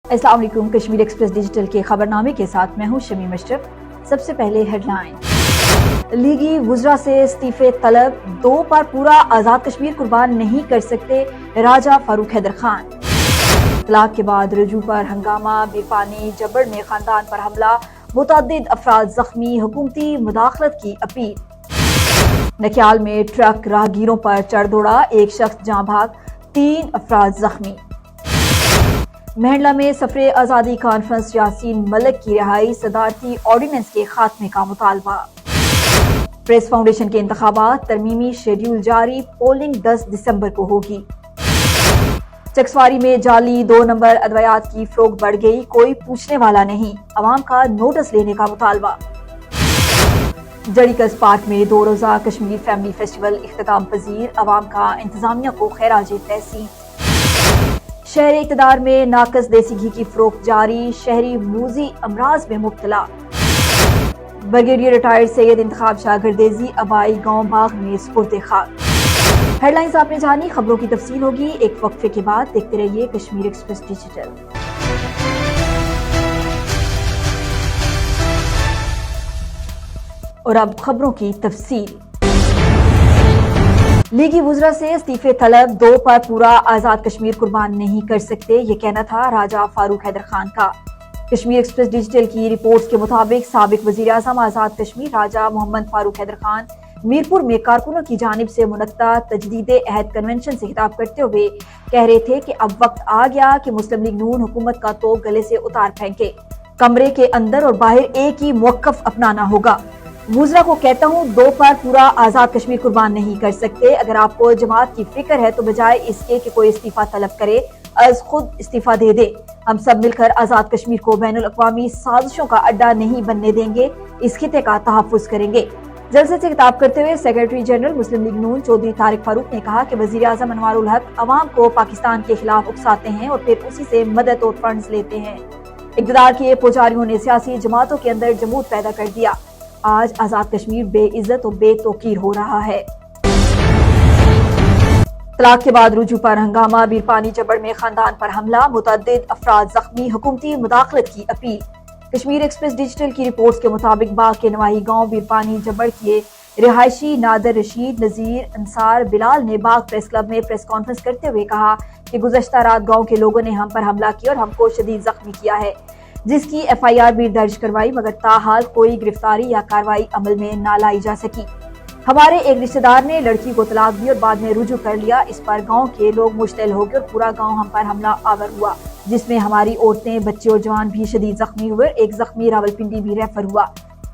अस्सलाम वालेकुम। Kashmir express digital के खबरनामे के साथ मैं हूं शमी मशरफ। सबसे पहले हेडलाइन। लीगी वुज़रा से इस्तीफे तलब, 2 पर पूरा आज़ाद कश्मीर कुर्बान नहीं कर सकते, राजा फारूक हैदर खान। तलाक के बाद रजू पर हंगामा, बीरपानी जबड़ में खानदान पर हमला, मुतअद्दिद अफराद जख्मी, हुकूमती मुदाखलत की अपील। नक्याल में ट्रक राहगीरों पर चढ़ दौड़ा, 1 शख्स जाँ भाग, 3 अफराद जख्मी। मेहला में सफरे आज़ादी कॉन्फ्रेंस, यासीन मलिक की रिहाई, सदारती ऑर्डिनेंस के खात्मे का मुतालबा। प्रेस फाउंडेशन के इंतखाबात, तरमीमी शेड्यूल जारी, पोलिंग 10 दिसंबर को होगी। चकसवारी में जाली 2 नंबर अद्वियात की फरोख्त बढ़ गई, कोई पूछने वाला नहीं, अवाम का नोटिस लेने का मुतालबा। जड़ीकस पार्क में 2 रोज़ा कश्मीर फैमिली फेस्टिवल इख्तिताम पजीर, अवाम का इंतजामिया को खैराज तहसीन। शहरी इक़्तिदार में नाकस देसी घी की फरोख्त जारी, शहरी मूजी अमराज में मुब्तला। ब्रिगेडियर रिटायर्ड सैयद इंतखाब शाह गर्देजी अबाई गांव बाग में सुपुर्द खाक। हेडलाइंस आपने जानी, खबरों की तफसील होगी एक वक्फे के बाद। देखते रहिए कश्मीर एक्सप्रेस डिजिटल। और अब खबरों की तफसील। लीगी वुज़रा से इस्तीफे तलब, 2 पर पूरा आज़ाद कश्मीर कुर्बान नहीं कर सकते, ये कहना था राजा फारूक हैदर खान का। कश्मीर एक्सप्रेस डिजिटल की रिपोर्ट्स के मुताबिक साबिक वज़ीर आज़म आज़ाद कश्मीर राजा मोहम्मद फारूक हैदर खान मीरपुर में कारकुनों की जानिब से मुनक्का तजदीदे अहद कन्वेंशन से खिताब करते हुए कह रहे थे कि अब वक्त आ गया कि मुस्लिम लीग नून हुकूमत का तो गले से उतार फेंके, कमरे के अंदर और बाहर एक ही मौक़िफ़ अपनाना होगा। वुज़रा को कहता हूँ, 2 पर पूरा आज़ाद कश्मीर कुर्बान नहीं कर सकते। अगर आपको जमात की फिक्र है तो बजाय इसके कि कोई इस्तीफा तलब करे, अज खुद इस्तीफा दे दे। हम सब मिलकर आज़ाद कश्मीर को बैनुल अक़वामी साजिशों का अड्डा नहीं बनने देंगे, इस खिते का तहफ़्फ़ुज़ करेंगे। जलसे से खिताब करते हुए सेक्रेटरी जनरल मुस्लिम लीग नून चौधरी तारिक फारूक ने कहा कि वज़ीर आज़म अनवारुल हक अवाम को पाकिस्तान के खिलाफ उकसाते हैं और फिर उसी से मदद और फंड्स लेते हैं। इक़्तिदार के पुजारियों ने सियासी जमातों के अंदर जमूत पैदा कर दिया। आज आज़ाद कश्मीर बेइज्जत और बेतौकीर हो रहा है। तलाक के बाद रुजू पर हंगामा, बीरपानी जबड़ में खानदान पर हमला, मुतअद्दिद अफराद जख्मी, हुकूमती मुदाखलत की अपील। कश्मीर एक्सप्रेस डिजिटल की रिपोर्ट्स के मुताबिक बाग के नवाही गांव बीरपानी जबड़ के रिहायशी नादर रशीद, नजीर, अंसार, बिलाल ने बाग प्रेस क्लब में प्रेस कॉन्फ्रेंस करते हुए कहा कि गुज़श्ता रात गांव के लोगों ने हम पर हमला किया और हमको शदीद जख्मी किया है, जिसकी FIR भी दर्ज करवाई, मगर ताहाल कोई गिरफ्तारी या कार्रवाई अमल में ना लाई जा सकी। हमारे एक रिश्तेदार ने लड़की को तलाक दी और बाद में रुजू कर लिया। इस पर गांव के लोग मुश्तइल हो गए और पूरा गांव हम पर हमला आवर हुआ, जिसमें हमारी औरतें, बच्चे और जवान भी शदीद जख्मी हुए। एक जख्मी रावलपिंडी भी रेफर हुआ।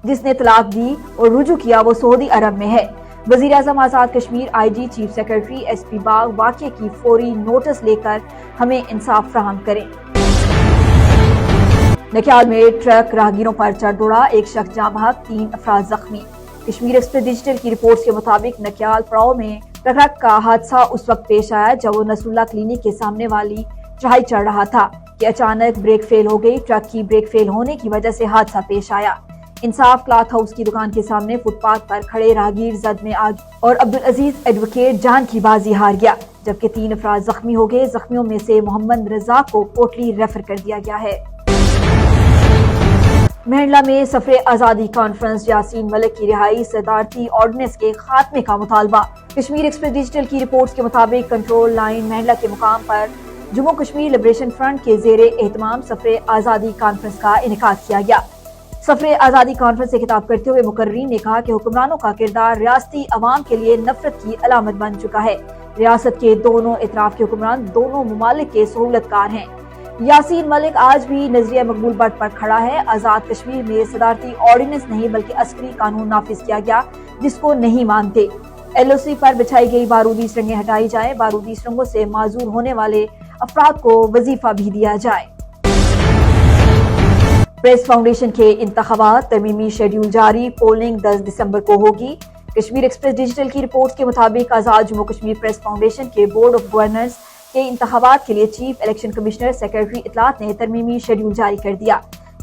जिसने तलाक दी और रुजू किया वो सऊदी अरब में है। वज़ीर आज़म Azad Kashmir, IG, chief secretary, SP Bagh वाक़े की फौरी नोटिस लेकर हमें इंसाफ फराहम करें। नक्याल में ट्रक राहगीरों पर चढ़ दौड़ा, 1 शख्स जाँ भाग, 3 अफराद जख्मी। कश्मीर एक्सप्रेस डिजिटल की रिपोर्ट्स के मुताबिक नक्याल पड़ाव में ट्रक का हादसा उस वक्त पेश आया जब वो नसरुल्लाह क्लिनिक के सामने वाली चढ़ाई चढ़ रहा था कि अचानक ब्रेक फेल हो गई। ट्रक की ब्रेक फेल होने की वजह से हादसा पेश आया। इंसाफ क्लॉथ हाउस की दुकान के सामने फुटपाथ पर खड़े राहगीर जद में आ गए और अब्दुल अजीज एडवोकेट जान की बाजी हार गया, जबकि 3 अफराद जख्मी हो गए। जख्मियों में से मोहम्मद रजा को कोटली रेफर कर दिया गया है। मेहला में सफरे आज़ादी कॉन्फ्रेंस, यासीन मलिक की रिहाई, सदारती ऑर्डिनेंस के खात्मे का मुतालबा। कश्मीर एक्सप्रेस डिजिटल की रिपोर्ट्स के मुताबिक कंट्रोल लाइन मेहला के मुकाम पर जम्मू कश्मीर लिबरेशन फ्रंट के ज़ेरे एहतमाम सफरे आज़ादी कॉन्फ्रेंस का इनेकाद किया गया। सफरे आज़ादी कॉन्फ्रेंस से खिताब करते हुए मुकर्रीन ने कहा कि हुक्मरानों का किरदार रियासती अवाम के लिए नफरत की अलामत बन चुका है। रियासत के दोनों इतराफ के हुक्मरान दोनों मुमालिक के सहूलतकार हैं। यासीन मलिक आज भी नजरिया मकबूल बट पर खड़ा है। आज़ाद कश्मीर में सदारती ऑर्डिनेंस नहीं बल्कि अस्करी कानून नाफिज किया गया, जिसको नहीं मानते। LOC पर बिछाई गई बारूदी सुरंगें हटाई जाए, बारूदी सुरंगों से माजूर होने वाले अफराद को वजीफा भी दिया जाए। प्रेस फाउंडेशन के इंतखाबात, तरमीमी शेड्यूल जारी, पोलिंग 10 दिसंबर को होगी। कश्मीर एक्सप्रेस डिजिटल की रिपोर्ट के मुताबिक आज़ाद जम्मू कश्मीर प्रेस फाउंडेशन के बोर्ड ऑफ गवर्नर्स के इंतखाबात के लिए चीफ इलेक्शन कमिश्नर सेक्रेटरी इतलात ने तरमीमी शेड्यूल जारी कर दिया।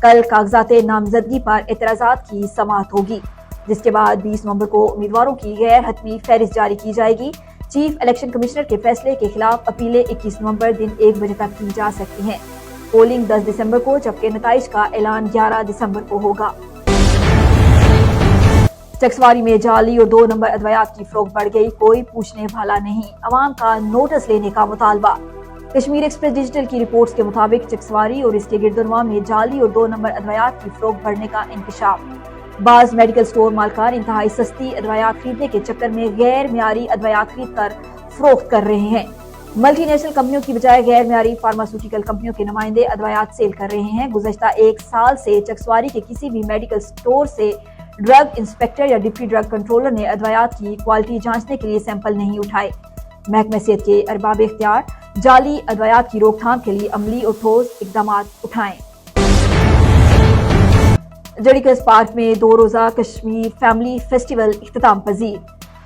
कल कागजात नामजदगी पर एतराज़ात की समाअत होगी, जिसके बाद 20 नवंबर को उम्मीदवारों की गैर हतमी फहरिस्त जारी की जाएगी। चीफ इलेक्शन कमिश्नर के फैसले के खिलाफ अपीलें 21 नवंबर दिन 1 बजे तक की जा सकती हैं। پولنگ 10 دسمبر کو جبکہ نتائج کا اعلان 11 دسمبر کو ہوگا۔ چکسواری میں جعلی اور 2 نمبر ادویات کی فروخت بڑھ گئی، کوئی پوچھنے والا نہیں، عوام کا نوٹس لینے کا مطالبہ۔ کشمیر ایکسپریس ڈیجیٹل کی رپورٹس کے مطابق چکسواری اور اس کے گردنواں میں جعلی اور 2 نمبر ادویات کی فروخت بڑھنے کا انکشاف۔ بعض میڈیکل سٹور مالکان انتہائی سستی ادویات خریدنے کے چکر میں غیر معیاری ادویات خرید کر فروخت کر رہے ہیں۔ ملٹی نیشنل کمپنیوں کی بجائے غیر معیاری فارماسیوٹیکل کمپنیوں کے نمائندے ادویات سیل کر رہے ہیں۔ گزشتہ 1 سال سے چکسواری کے کسی بھی میڈیکل سٹور سے ڈرگ انسپیکٹر یا ڈپٹی ڈرگ کنٹرولر نے ادویات کی کوالٹی جانچنے کے لیے سیمپل نہیں اٹھائے۔ محکمہ صحت کے ارباب اختیار جعلی ادویات کی روک تھام کے لیے عملی اور ٹھوس اقدامات اٹھائیں۔ جڑیکس پارک میں 2 روزہ کشمیر فیملی فیسٹیول اختتام پذیر۔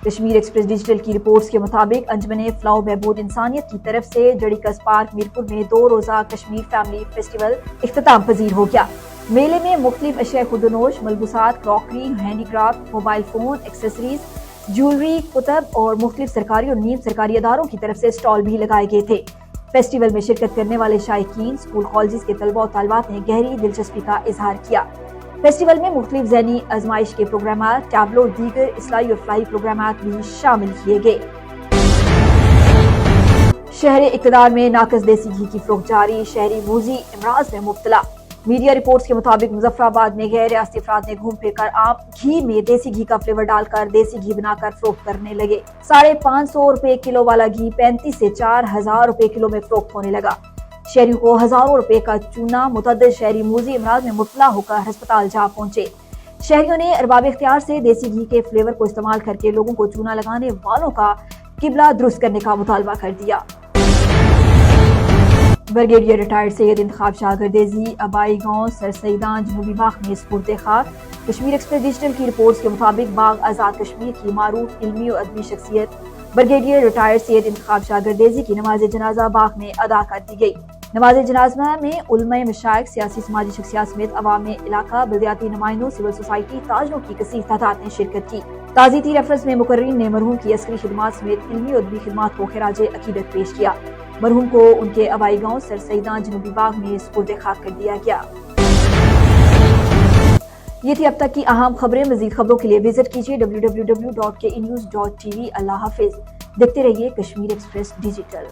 کشمیر ایکسپریس ڈیجیٹل کی رپورٹس کے مطابق انجمن فلاح و بہبود انسانیت کی طرف سے جڑیکس پارک میرپور میں 2 روزہ کشمیر فیملی فیسٹیول اختتام پذیر ہو گیا۔ میلے میں مختلف اشیاء خودنوش، ملبوسات، crockery, handy craft, mobile phone, accessories, jewellery, کتب اور مختلف سرکاری اور نیم سرکاری اداروں کی طرف سے اسٹال بھی لگائے گئے تھے۔ فیسٹیول میں شرکت کرنے والے شائقین، اسکول کالجز کے طلباء و طالبات نے گہری دلچسپی کا اظہار کیا۔ فیسٹیول میں مختلف ذہنی آزمائش کے پروگرامات، ٹیبلو اور دیگر اصلاحی اور فلاحی پروگرامات بھی شامل کیے گئے۔ شہر اقتدار میں ناقص دیسی گھی کی فروخت جاری، شہری موذی امراض میں مبتلا۔ میڈیا رپورٹس کے مطابق مظفر آباد میں غیر ریاستی افراد نے گھوم پھر کر عام گھی میں دیسی گھی کا فلیور ڈال کر دیسی گھی بنا کر فروخت کرنے لگے۔ 550 روپے کلو والا گھی 35 سے 4000 روپے کلو میں فروخت ہونے لگا۔ شہریوں کو ہزاروں روپے کا چونا، متعدد شہری موذی امراض میں مبتلا ہو کر ہسپتال جا پہنچے۔ شہریوں نے ارباب اختیار سے دیسی گھی کے فلیور کو استعمال کر کے لوگوں کو چونا لگانے والوں کا قبلہ درست کرنے کا مطالبہ کر دیا۔ بریگیڈیئر ریٹائرڈ سید انتخاب شاہ گردیزی آبائی گاؤں سر سیدان جنوبی باغ میں سپرد خاک۔ کشمیر ایکسپریس ڈیجیٹل کی رپورٹس کے مطابق باغ آزاد کشمیر کی معروف علمی و ادبی شخصیت بریگیڈیئر ریٹائرڈ سید انتخاب شاہ گردیزی کی نماز جنازہ باغ میں ادا کر دی گئی۔ نماز جنازہ میں علماء، مشائخ، سیاسی سماجی شخصیات سمیت عوام علاقہ، بلدیاتی نمائندوں، سول سوسائٹی، تاجروں کی کثیر تعداد نے شرکت کی۔ تعزیتی ریفرنس میں مقررین نے مرحوم کی عسکری خدمات سمیت علمی و ادبی خدمات کو خراج عقیدت پیش کیا۔ مرحوم کو ان کے آبائی گاؤں سر سیدان جنوبی باغ میں سپرد خاک کر دیا گیا۔ یہ تھی اب تک کی اہم خبریں۔ مزید خبروں کے لیے وزٹ کیجیے www.knews.tv۔ اللہ حافظ۔ دیکھتے رہیے کشمیر ایکسپریس ڈیجیٹل۔